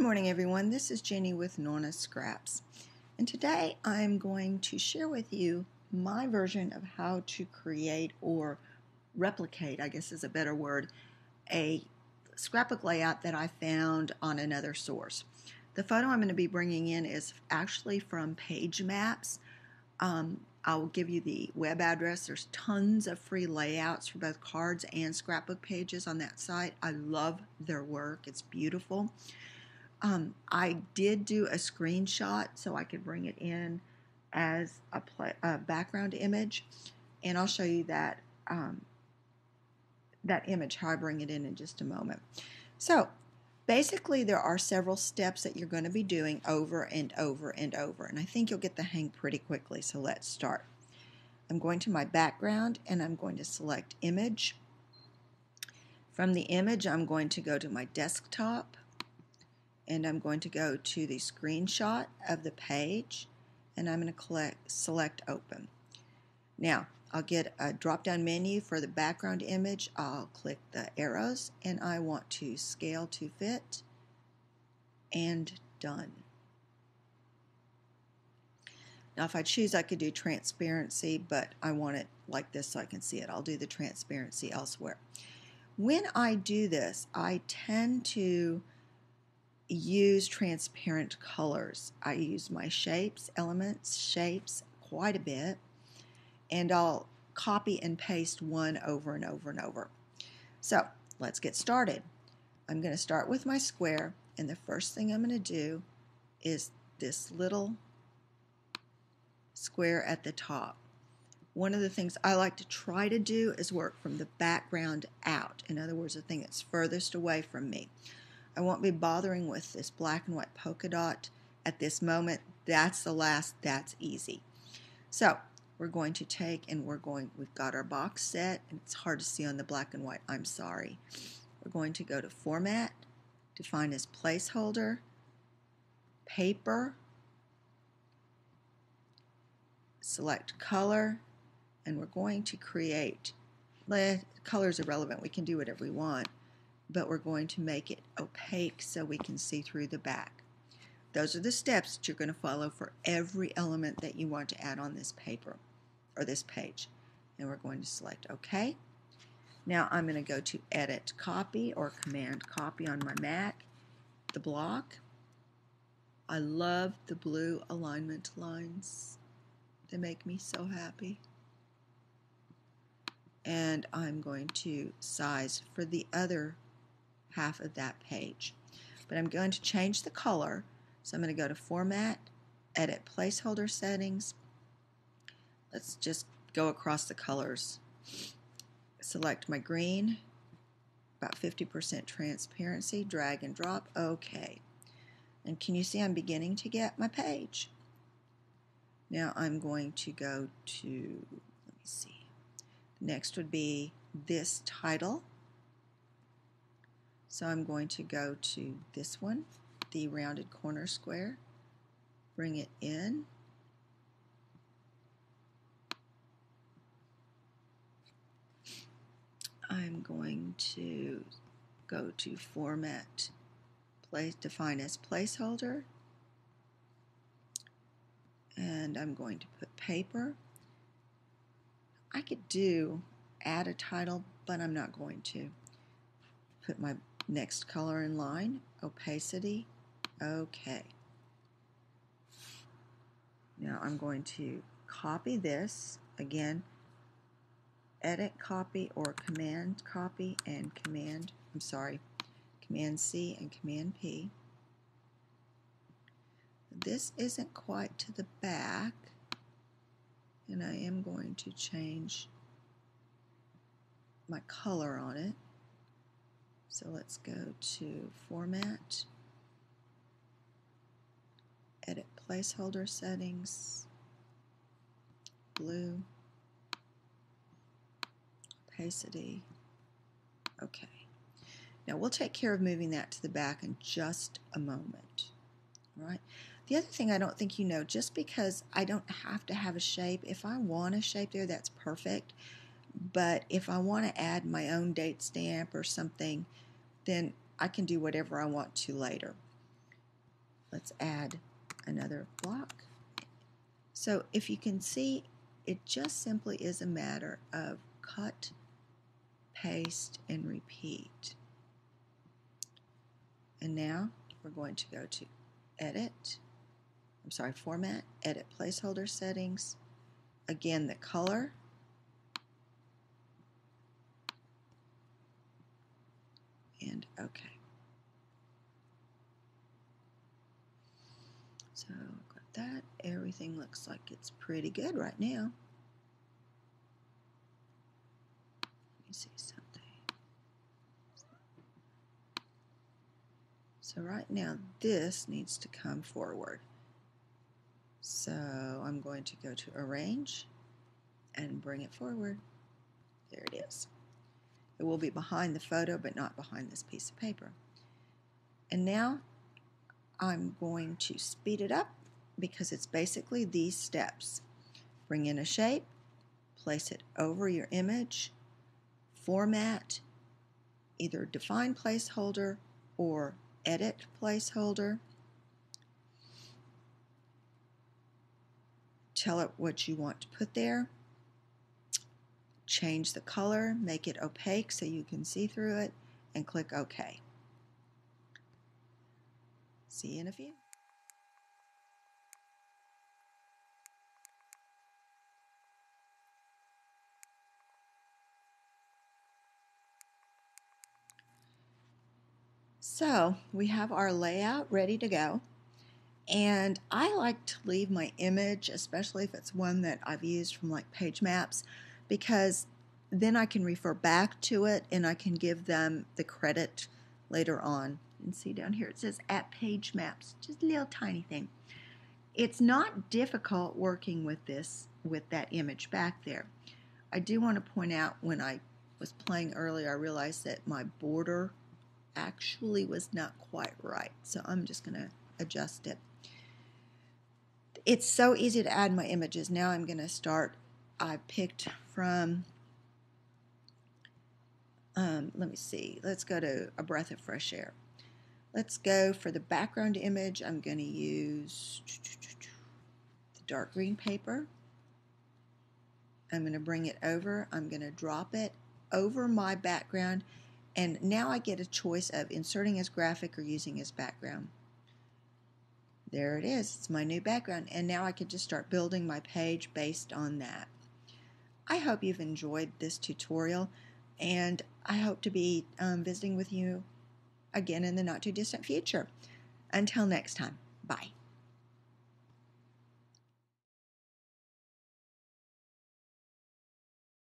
morning everyone, this is Jenny with Norna Scraps, and today I'm going to share with you my version of how to create or replicate, I guess is a better word, a scrapbook layout that I found on another source. The photo I'm going to be bringing in is actually from Pagemaps. I'll give you the web address. There's tons of free layouts for both cards and scrapbook pages on that site. I love their work. It's beautiful. I did do a screenshot so I could bring it in as a background image, and I'll show you that that image, how I bring it in just a moment. So basically there are several steps that you're going to be doing over and over and over, and I think you'll get the hang pretty quickly. So let's start. I'm going to my background and I'm going to select image. From the image I'm going to go to my desktop and I'm going to go to the screenshot of the page and I'm going to select open. Now I'll get a drop down menu for the background image. I'll click the arrows and I want to scale to fit and done. Now if I choose I could do transparency, but I want it like this so I can see it. I'll do the transparency elsewhere. When I do this I tend to use transparent colors. I use my shapes, elements, shapes quite a bit, and I'll copy and paste one over and over and over. So let's get started. I'm going to start with my square, and the first thing I'm going to do is this little square at the top. One of the things I like to try to do is work from the background out. In other words, the thing that's furthest away from me. I won't be bothering with this black and white polka dot at this moment. That's the last, that's easy. So we're going to take and we've got our box set, and it's hard to see on the black and white, I'm sorry. We're going to go to Format, define as placeholder, paper, select color, and we're going to create, color's irrelevant, we can do whatever we want, but we're going to make it opaque so we can see through the back. Those are the steps that you're going to follow for every element that you want to add on this paper or this page. And we're going to select OK. Now I'm going to go to Edit Copy or Command Copy on my Mac, the block. I love the blue alignment lines. They make me so happy. And I'm going to size for the other half of that page. But I'm going to change the color, so I'm going to go to Format, Edit Placeholder Settings. Let's just go across the colors. Select my green, about 50% transparency, drag and drop, OK. And can you see I'm beginning to get my page? Now I'm going to go to, let me see, next would be this title. So I'm going to go to this one, the rounded corner square, bring it in, I'm going to go to Format, define as placeholder, and I'm going to put paper. I could add a title, but I'm not going to. Put my next color in line, opacity, OK. Now I'm going to copy this, again, edit copy or command copy and command C and command P. This isn't quite to the back, and I am going to change my color on it. So let's go to Format, Edit Placeholder Settings, blue, opacity, OK. Now we'll take care of moving that to the back in just a moment. All right. The other thing I don't think you know, just because I don't have to have a shape, if I want a shape there, that's perfect. But if I want to add my own date stamp or something, then I can do whatever I want to later. Let's add another block. So if you can see, it just simply is a matter of cut, paste, and repeat. And now we're going to go to Format, Edit Placeholder Settings. Again, the color. And OK. So got that. Everything looks like it's pretty good right now. Let me see something. So right now this needs to come forward. So I'm going to go to Arrange and bring it forward. There it is. It will be behind the photo but not behind this piece of paper. And now I'm going to speed it up because it's basically these steps. Bring in a shape, place it over your image, format, either define placeholder or edit placeholder. Tell it what you want to put there. Change the color, make it opaque so you can see through it, and click OK. See you in a few. So we have our layout ready to go, and I like to leave my image, especially if it's one that I've used from like Pagemaps, because then I can refer back to it and I can give them the credit later on. And see down here it says at Pagemaps, just a little tiny thing. It's not difficult working with this, with that image back there. I do want to point out, when I was playing earlier, I realized that my border actually was not quite right, so I'm just going to adjust it. It's so easy to add my images. Now I'm going to start. I picked from, let me see, let's go to A Breath of Fresh Air. Let's go for the background image. I'm going to use the dark green paper. I'm going to bring it over. I'm going to drop it over my background, and now I get a choice of inserting as graphic or using as background. There it is. It's my new background, and now I can just start building my page based on that. I hope you've enjoyed this tutorial, and I hope to be visiting with you again in the not too distant future. Until next time, bye.